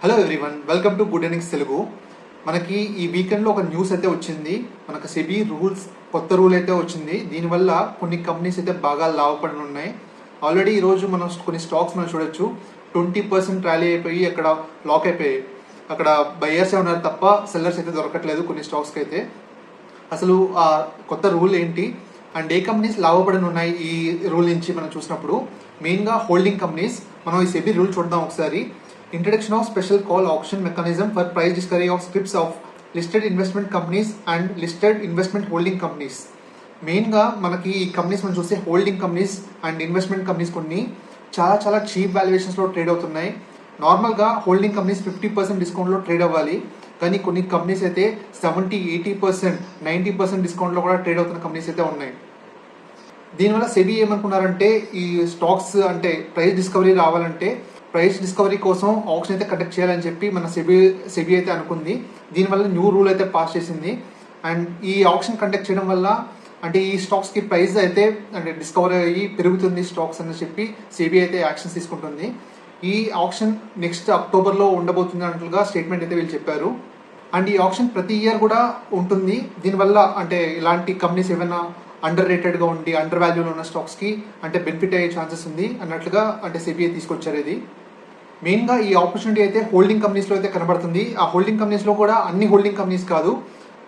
Hello everyone, welcome to good earnings Telugu. మనకి ఈ వీకెండ్లో ఒక న్యూస్ అయితే వచ్చింది. మనకు సెబీ రూల్స్ కొత్త రూల్ అయితే వచ్చింది. దీనివల్ల కొన్ని కంపెనీస్ అయితే బాగా లాభపడి ఉన్నాయి. ఆల్రెడీ ఈరోజు మనం కొన్ని స్టాక్స్ మనం చూడొచ్చు 20% ర్యాలీ అయిపోయి అక్కడ లాక్ అయిపోయాయి. అక్కడ బయర్సే ఉన్నారు తప్ప సెల్లర్స్ అయితే దొరకట్లేదు కొన్ని స్టాక్స్కి అయితే. అసలు ఆ కొత్త రూల్ ఏంటి అండ్ ఏ కంపెనీస్ లాభపడి ఉన్నాయి ఈ రూల్ నుంచి మనం చూసినప్పుడు మెయిన్గా హోల్డింగ్ కంపెనీస్. మనం ఈ సెబీ రూల్ చూద్దాం ఒకసారి. Introduction of special call auction mechanism for price discovery of scrips of listed investment companies and listed investment holding companies. మెయిన్గా మనకి ఈ కంపెనీస్ మనం చూస్తే holding companies and investment companies కొన్ని చాలా చీప్ వాల్యుయేషన్స్లో ట్రేడ్ అవుతున్నాయి. నార్మల్గా హోల్డింగ్ కంపెనీస్ 50% డిస్కౌంట్లో ట్రేడ్ అవ్వాలి, కానీ కొన్ని కంపెనీస్ అయితే 70%, 80%, 90% డిస్కౌంట్లో కూడా ట్రేడ్ అవుతున్న కంపెనీస్ అయితే ఉన్నాయి. దీనివల్ల సెబీ ఏమనుకున్నారంటే ఈ స్టాక్స్ అంటే ప్రైస్ డిస్కవరీ రావాలంటే ప్రైస్ డిస్కవరీ కోసం ఆప్షన్ అయితే కండక్ట్ చేయాలని చెప్పి మన సెబీ అయితే అనుకుంది. దీనివల్ల న్యూ రూల్ అయితే పాస్ చేసింది. అండ్ ఈ ఆప్షన్ కండక్ట్ చేయడం వల్ల అంటే ఈ స్టాక్స్కి ప్రైస్ అయితే అంటే డిస్కవర్ అయ్యి పెరుగుతుంది స్టాక్స్ అని చెప్పి సెబీ అయితే యాక్షన్స్ తీసుకుంటుంది. ఈ ఆప్షన్ నెక్స్ట్ అక్టోబర్లో ఉండబోతుంది అన్నట్లుగా స్టేట్మెంట్ అయితే వీళ్ళు చెప్పారు. అండ్ ఈ ఆప్షన్ ప్రతి ఇయర్ కూడా ఉంటుంది. దీనివల్ల అంటే ఇలాంటి కంపెనీస్ ఏమైనా అండర్ రేటెడ్గా ఉండి అండర్ వాల్యూలో ఉన్న స్టాక్స్కి అంటే బెనిఫిట్ అయ్యే ఛాన్సెస్ ఉంది అన్నట్లుగా అంటే సెబీఐ తీసుకొచ్చారు. ఇది మెయిన్గా ఈ ఆపర్చునిటీ అయితే హోల్డింగ్ కంపెనీస్లో అయితే కనబడుతుంది. ఆ హోల్డింగ్ కంపెనీస్లో కూడా అన్ని హోల్డింగ్ కంపెనీస్ కాదు,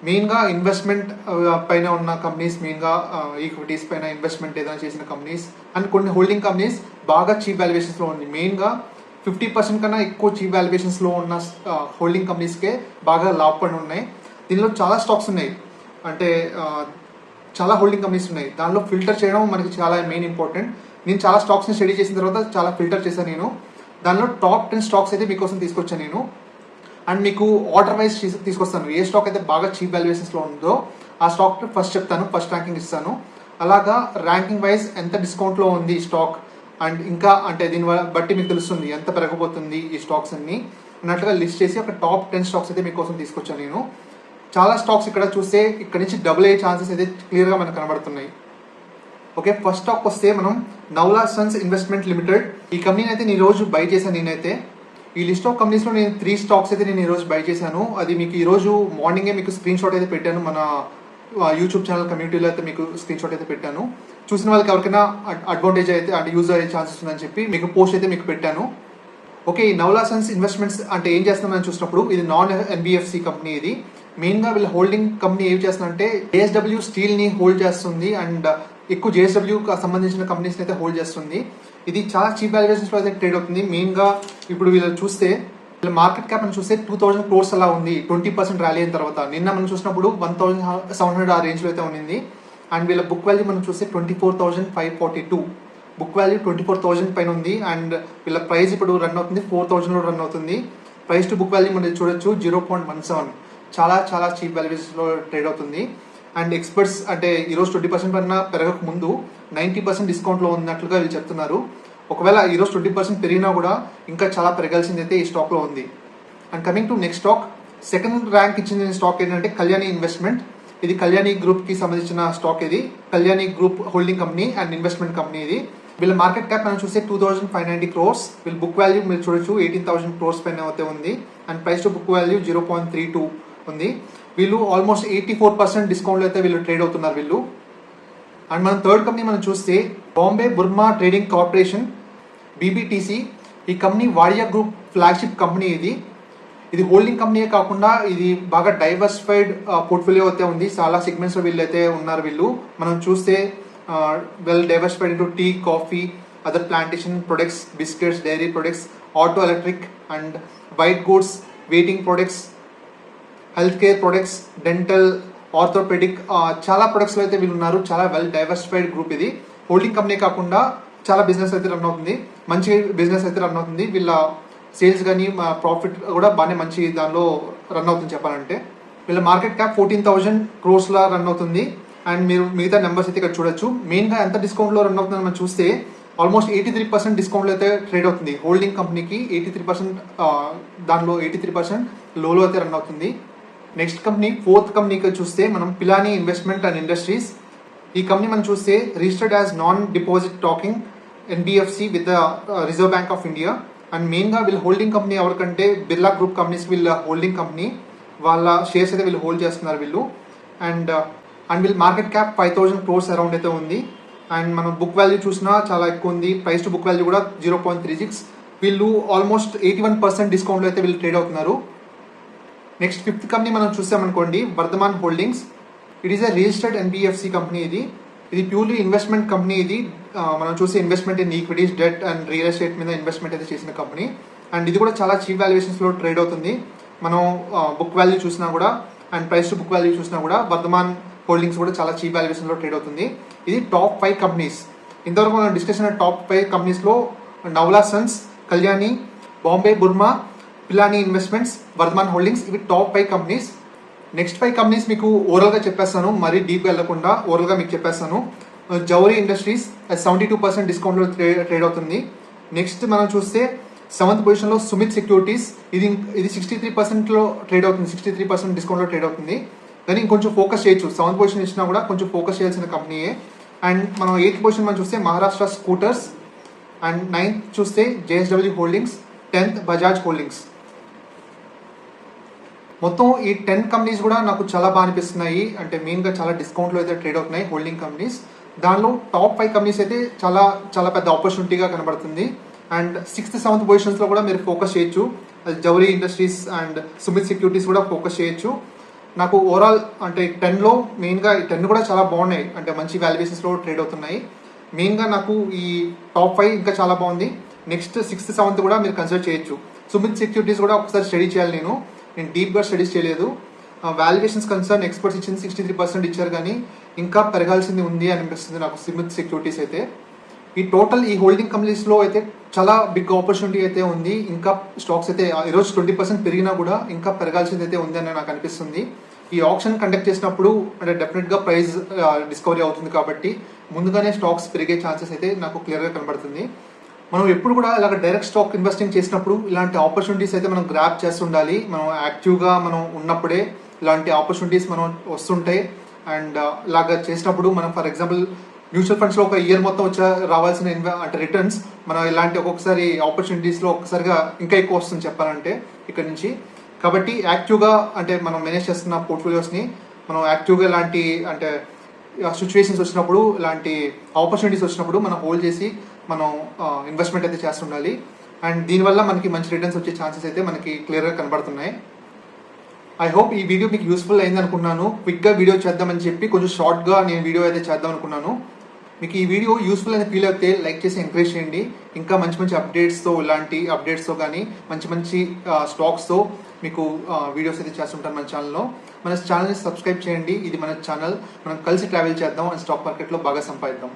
మెయిన్గా ఇన్వెస్ట్మెంట్ పైన ఉన్న కంపెనీస్, మెయిన్గా ఈక్విటీస్ పైన ఇన్వెస్ట్మెంట్ ఏదైనా చేసిన కంపెనీస్ అండ్ కొన్ని హోల్డింగ్ కంపెనీస్ బాగా చీప్ వాల్యుయేషన్స్లో ఉంది. మెయిన్గా 50% కన్నా ఎక్కువ చీప్ వాల్యుయేషన్స్లో ఉన్న హోల్డింగ్ కంపెనీస్కే బాగా లాభపడి ఉన్నాయి. దీనిలో చాలా స్టాక్స్ ఉన్నాయి, అంటే చాలా హోల్డింగ్ కంపెనీస్ ఉన్నాయి. దానిలో ఫిల్టర్ చేయడం మనకి చాలా మెయిన్ ఇంపార్టెంట్. నేను చాలా స్టాక్స్ని స్టడీ చేసిన తర్వాత చాలా ఫిల్టర్ చేశాను నేను. దానిలో టాప్ 10 స్టాక్స్ అయితే మీకోసం తీసుకొచ్చాను నేను. అండ్ మీకు ఆర్డర్ వైజ్ తీసుకొస్తాను. ఏ స్టాక్ అయితే బాగా చీప్ వాల్యుయేషన్స్లో ఉందో ఆ స్టాక్ ఫస్ట్ చెప్తాను, ఫస్ట్ ర్యాంకింగ్ ఇస్తాను. అలాగా ర్యాంకింగ్ వైజ్ ఎంత డిస్కౌంట్లో ఉంది ఈ స్టాక్ అండ్ ఇంకా అంటే దీని బట్టి మీకు తెలుస్తుంది ఎంత పెరగబోతుంది ఈ స్టాక్స్ అన్ని అన్నట్లుగా లిస్ట్ చేసి ఒక టాప్ 10 స్టాక్స్ అయితే మీకోసం తీసుకొచ్చాను నేను. చాలా స్టాక్స్ ఇక్కడ చూస్తే ఇక్కడ నుంచి డబుల్ అయ్యే ఛాన్సెస్ అయితే క్లియర్గా మనకు కనబడుతున్నాయి. ఓకే, ఫస్ట్ స్టాక్ వస్తే మనం నవ్లా సన్స్ ఇన్వెస్ట్మెంట్ లిమిటెడ్. ఈ కంపెనీని అయితే నేను ఈరోజు బై చేశాను. నేనైతే ఈ లిస్ట్ ఆఫ్ కంపెనీస్లో నేను 3 స్టాక్స్ అయితే నేను ఈరోజు బై చేశాను. అది మీకు ఈరోజు మార్నింగే మీకు స్క్రీన్ షాట్ అయితే పెట్టాను. మన యూట్యూబ్ ఛానల్ కమ్యూనిటీలో అయితే మీకు స్క్రీన్ షాట్ అయితే పెట్టాను. చూసిన వాళ్ళకి ఎవరికైనా అడ్వాంటేజ్ అయితే అంటే యూజ్ అయ్యే ఛాన్సెస్ ఉందని చెప్పి మీకు పోస్ట్ అయితే మీకు పెట్టాను. ఓకే, ఈ నవ్లా సన్స్ ఇన్వెస్ట్మెంట్స్ అంటే ఏం చేస్తున్నామని చూసినప్పుడు ఇది నాన్ ఎన్బిఎఫ్సి కంపెనీ. ఇది మెయిన్గా వీళ్ళ హోల్డింగ్ కంపెనీ ఏం చేస్తుందంటే జేఎస్డబ్ల్యూ స్టీల్ని హోల్డ్ చేస్తుంది అండ్ ఎక్కువ జేఎస్డబ్ల్యూకి సంబంధించిన కంపెనీస్ని అయితే హోల్డ్ చేస్తుంది. ఇది చాలా చీప్ వాల్యుయేషన్స్లో అయితే ట్రేడ్ అవుతుంది. మెయిన్గా ఇప్పుడు వీళ్ళు చూస్తే వీళ్ళ మార్కెట్ క్యాప్ అని చూస్తే 2000 crores అలా ఉంది 20% ర్యాలీ అయిన తర్వాత. నిన్న మనం చూసినప్పుడు 1700 ఆ రేంజ్లో అయితే ఉంది. అండ్ వీళ్ళ బుక్ వాల్యూ మనం చూస్తే 24,542 బుక్ వాల్యూ 24,000 పైన ఉంది. అండ్ వీళ్ళ ప్రైస్ ఇప్పుడు రన్ అవుతుంది 4,000లో రన్ అవుతుంది. ప్రైస్ టు బుక్ వాల్యూ మనం చూడొచ్చు 0.17. చాలా చీప్ వాల్యుయేషన్స్లో ట్రేడ్ అవుతుంది. అండ్ ఎక్స్పర్ట్స్ అంటే ఈరోజు 20% పైన పెరగక ముందు 90% డిస్కౌంట్లో ఉన్నట్లుగా వీళ్ళు చెప్తున్నారు. ఒకవేళ ఈరోజు 20% పెరిగినా కూడా ఇంకా చాలా పెరగాల్సింది అయితే ఈ స్టాక్లో ఉంది. And coming to next stock, second rank ఇచ్చిన స్టాక్ ఏంటంటే కళ్యాణి ఇన్వెస్ట్మెంట్. ఇది కళ్యాణి గ్రూప్కి సంబంధించిన స్టాక్. ఇది Kalyani group holding company and investment company. ఇది వీళ్ళ మార్కెట్ క్యాప్ మనం చూస్తే 2,590 crores. వీళ్ళ బుక్ వాల్యూ మీరు చూడొచ్చు 18,000 crores పైన అయితే ఉంది. And price to book value 0.32 ఉంది. వీళ్ళు ఆల్మోస్ట్ 84% డిస్కౌంట్లో అయితే వీళ్ళు ట్రేడ్ అవుతున్నారు వీళ్ళు. అండ్ మనం థర్డ్ కంపెనీ మనం చూస్తే బాంబే బుర్మా ట్రేడింగ్ కార్పొరేషన్ బీబీటీసీ. ఈ company Wadia group flagship company. ఇది హోల్డింగ్ కంపెనీయే కాకుండా ఇది బాగా డైవర్సిఫైడ్ పోర్ట్ఫోలియో అయితే ఉంది. చాలా సెగ్మెంట్స్లో వీళ్ళు అయితే ఉన్నారు. వీళ్ళు మనం చూస్తే well diversified into tea, coffee, other plantation products, biscuits, dairy products, auto electric and white goods, weighting products, health care products, dental, orthopedic, చాలా ప్రొడక్ట్స్లో అయితే వీళ్ళు ఉన్నారు. చాలా వెల్ డైవర్సిఫైడ్ గ్రూప్. ఇది హోల్డింగ్ కంపెనీ కాకుండా చాలా బిజినెస్ అయితే రన్ అవుతుంది, మంచి బిజినెస్ అయితే రన్ అవుతుంది. వీళ్ళ సేల్స్ కానీ ప్రాఫిట్ కూడా బాగానే మంచి దానిలో రన్ అవుతుంది చెప్పాలంటే. వీళ్ళ మార్కెట్ క్యాప్ 14,000 crores రన్ అవుతుంది. అండ్ మీరు మిగతా నెంబర్స్ అయితే ఇక్కడ చూడొచ్చు. మెయిన్గా ఎంత డిస్కౌంట్లో రన్ అవుతుందని మనం చూస్తే ఆల్మోస్ట్ 83% డిస్కౌంట్లో అయితే ట్రేడ్ అవుతుంది. హోల్డింగ్ కంపెనీకి 83%, దానిలో 83% లోలో అయితే రన్ అవుతుంది. నెక్స్ట్ కంపెనీ ఫోర్త్ కంపెనీకి చూస్తే మనం పిలానీ ఇన్వెస్ట్మెంట్ అండ్ ఇండస్ట్రీస్. ఈ కంపెనీ మనం చూస్తే registered as non deposit talking NBFC with the reserve bank of India. And మెయిన్గా వీళ్ళ హోల్డింగ్ కంపెనీ ఎవరికంటే బిర్లా గ్రూప్ కంపెనీస్ వీళ్ళ హోల్డింగ్ కంపెనీ, వాళ్ళ షేర్స్ అయితే వీళ్ళు హోల్డ్ చేస్తున్నారు వీళ్ళు. అండ్ వీళ్ళ మార్కెట్ క్యాప్ 5,000 crores అరౌండ్ అయితే ఉంది. అండ్ మనం బుక్ వాల్యూ చూసినా చాలా ఎక్కువ ఉంది. ప్రైస్ టు బుక్ వాల్యూ కూడా 0.36. వీళ్ళు ఆల్మోస్ట్ 81% డిస్కౌంట్లో అయితే వీళ్ళు ట్రేడ్ అవుతున్నారు. నెక్స్ట్ ఫిఫ్త్ కంపెనీ మనం చూసామనుకోండి, Vardhman holdings. It is a registered NBFC company. ఇది ప్యూర్లీ ఇన్వెస్ట్మెంట్ కంపెనీ. మనం చూసే investment in equities, debt and real estate మీద ఇన్వెస్ట్మెంట్ అయితే చేసిన కంపెనీ. అండ్ ఇది కూడా చాలా చీప్ వాల్యుయేషన్స్లో ట్రేడ్ అవుతుంది. మనం బుక్ వాల్యూ చూసినా కూడా and price to book value చూసినా కూడా వర్ధమాన్ హోల్డింగ్స్ కూడా చాలా చీప్ వాల్యుయేషన్లో ట్రేడ్ అవుతుంది. ఇది టాప్ 5 కంపెనీస్. ఇంతవరకు మనం డిస్కషన్ టాప్ 5 కంపెనీస్లో Nalwa sons, Kalyani, Bombay Burmah, Pilani investments, Vardhman holdings, ఇవి టాప్ 5 కంపెనీస్. నెక్స్ట్ 5 కంపెనీస్ మీకు ఓవరాల్గా చెప్పేస్తాను, మరీ డీప్గా వెళ్ళకుండా ఓవరాల్గా మీకు చెప్పేస్తాను. జౌరీ ఇండస్ట్రీస్ 72% డిస్కౌంట్లో ట్రేడ్ అవుతుంది. నెక్స్ట్ మనం చూస్తే 7th పొజిషన్లో సుమిత్ సెక్యూరిటీస్. ఇది 63%లో ట్రేడ్ అవుతుంది, 63% డిస్కౌంట్లో ట్రేడ్ అవుతుంది. కానీ ఇంకొంచెం ఫోకస్ చేయొచ్చు, 7th పొజిషన్ ఇచ్చినా కూడా కొంచెం ఫోకస్ చేయాల్సిన కంపెనీయే. అండ్ మనం 8th పొజిషన్ మనం చూస్తే మహారాష్ట్ర స్కూటర్స్. అండ్ 9th చూస్తే JSW holdings, 10th Bajaj holdings. మొత్తం ఈ 10 కంపెనీస్ కూడా నాకు చాలా బాగా అనిపిస్తున్నాయి. అంటే మెయిన్గా చాలా డిస్కౌంట్లో అయితే ట్రేడ్ అవుతున్నాయి హోల్డింగ్ కంపెనీస్. దానిలో టాప్ 5 కంపెనీస్ అయితే చాలా చాలా పెద్ద ఆపర్చునిటీగా కనబడుతుంది. అండ్ 6th, 7th పొజిషన్స్లో కూడా మీరు ఫోకస్ చేయొచ్చు. జౌరీ ఇండస్ట్రీస్ అండ్ సుమిత్ సెక్యూరిటీస్ కూడా ఫోకస్ చేయొచ్చు. నాకు ఓవరాల్ అంటే 10లో మెయిన్గా ఈ 10 కూడా చాలా బాగున్నాయి, అంటే మంచి వాల్యుయేషన్స్లో ట్రేడ్ అవుతున్నాయి. మెయిన్గా నాకు ఈ టాప్ 5 ఇంకా చాలా బాగుంది. నెక్స్ట్ 6th, 7th కూడా మీరు కన్సిడర్ చేయొచ్చు. సుమిత్ సెక్యూరిటీస్ కూడా ఒకసారి స్టడీ చేయాలి. నేను డీప్గా స్టడీస్ చేయలేదు. వాల్యుయేషన్స్ కన్సర్న్ ఎక్స్పర్ట్స్ ఇచ్చింది 63% ఇచ్చారు, కానీ ఇంకా పెరగాల్సింది ఉంది అనిపిస్తుంది నాకు సుమిత్ సెక్యూరిటీస్ అయితే. ఈ టోటల్ ఈ హోల్డింగ్ కంపెనీస్లో అయితే చాలా బిగ్ ఆపర్చునిటీ అయితే ఉంది. ఇంకా స్టాక్స్ అయితే ఈరోజు 20% పెరిగినా కూడా ఇంకా పెరగాల్సింది అయితే ఉంది అని నాకు అనిపిస్తుంది. ఈ ఆప్షన్ కండక్ట్ చేసినప్పుడు అంటే డెఫినెట్గా ప్రైస్ డిస్కవరీ అవుతుంది కాబట్టి ముందుగానే స్టాక్స్ పెరిగే ఛాన్సెస్ అయితే నాకు క్లియర్గా కనబడుతుంది. మనం ఎప్పుడు కూడా ఇలాగ డైరెక్ట్ స్టాక్ ఇన్వెస్టింగ్ చేసినప్పుడు ఇలాంటి ఆపర్చునిటీస్ అయితే మనం గ్రాప్ చేస్తుండాలి. మనం యాక్టివ్గా మనం ఉన్నప్పుడే ఇలాంటి ఆపర్చునిటీస్ మనం వస్తుంటాయి. అండ్ ఇలాగ చేసినప్పుడు మనం ఫర్ ఎగ్జాంపుల్ మ్యూచువల్ ఫండ్స్లో ఒక ఇయర్ మొత్తం రావాల్సిన అంటే రిటర్న్స్ మనం ఇలాంటి ఒక్కొక్కసారి ఆపర్చునిటీస్లో ఒక్కసారిగా ఇంకా ఎక్కువ వస్తుంది చెప్పాలంటే ఇక్కడ నుంచి. కాబట్టి యాక్టివ్గా అంటే మనం మేనేజ్ చేస్తున్న పోర్ట్ఫోలియోస్ని మనం యాక్టివ్గా ఇలాంటి అంటే సిచ్యువేషన్స్ వచ్చినప్పుడు ఇలాంటి ఆపర్చునిటీస్ వచ్చినప్పుడు మనం హోల్డ్ చేసి మనం ఇన్వెస్ట్మెంట్ అయితే చేస్తుండాలి. అండ్ దీనివల్ల మనకి మంచి రిటర్న్స్ వచ్చే ఛాన్సెస్ అయితే మనకి క్లియర్గా కనబడుతున్నాయి. ఐ హోప్ ఈ వీడియో మీకు యూస్ఫుల్ అయింది అనుకున్నాను. క్విక్గా వీడియో చేద్దామని చెప్పి కొంచెం షార్ట్గా నేను వీడియో అయితే చేద్దాం అనుకున్నాను. మీకు ఈ వీడియో యూస్ఫుల్ అని ఫీల్ అయితే లైక్ చేసి ఎంకరేజ్ చేయండి. ఇంకా మంచి మంచి అప్డేట్స్తో ఇలాంటి అప్డేట్స్తో కానీ మంచి మంచి స్టాక్స్తో మీకు వీడియోస్ అయితే చేస్తుంటాను మన ఛానల్లో. మన ఛానల్ని సబ్స్క్రైబ్ చేయండి. ఇది మన ఛానల్. మనం కలిసి ట్రావెల్ చేద్దాం అండ్ స్టాక్ మార్కెట్లో బాగా సంపాదిద్దాం.